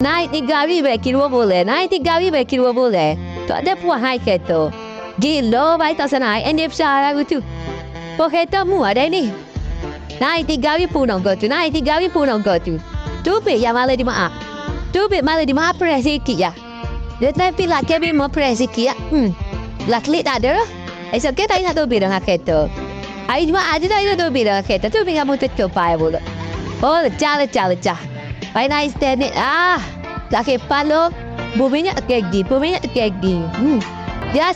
Night ni gawi be kilo bole. Night ni gawi be kilo bole. To ada puah hai keto. Gilo bai tasanai endep sara gutu. Poketa mu ada ni. Night ni gawi punong gotu. Night ni gawi punong gotu. Tu be ya male di maa. Tu be male di maa presiki ya. Dia pila kebi mo presiki ya. Laklit ada. Ai so kita ina do bidang keto. Ai cuma aja dah itu bidang keto. Tu be kamu tu pai bolo. Oh, cala. Pai nice stand laki palo, buminya kegi. Dia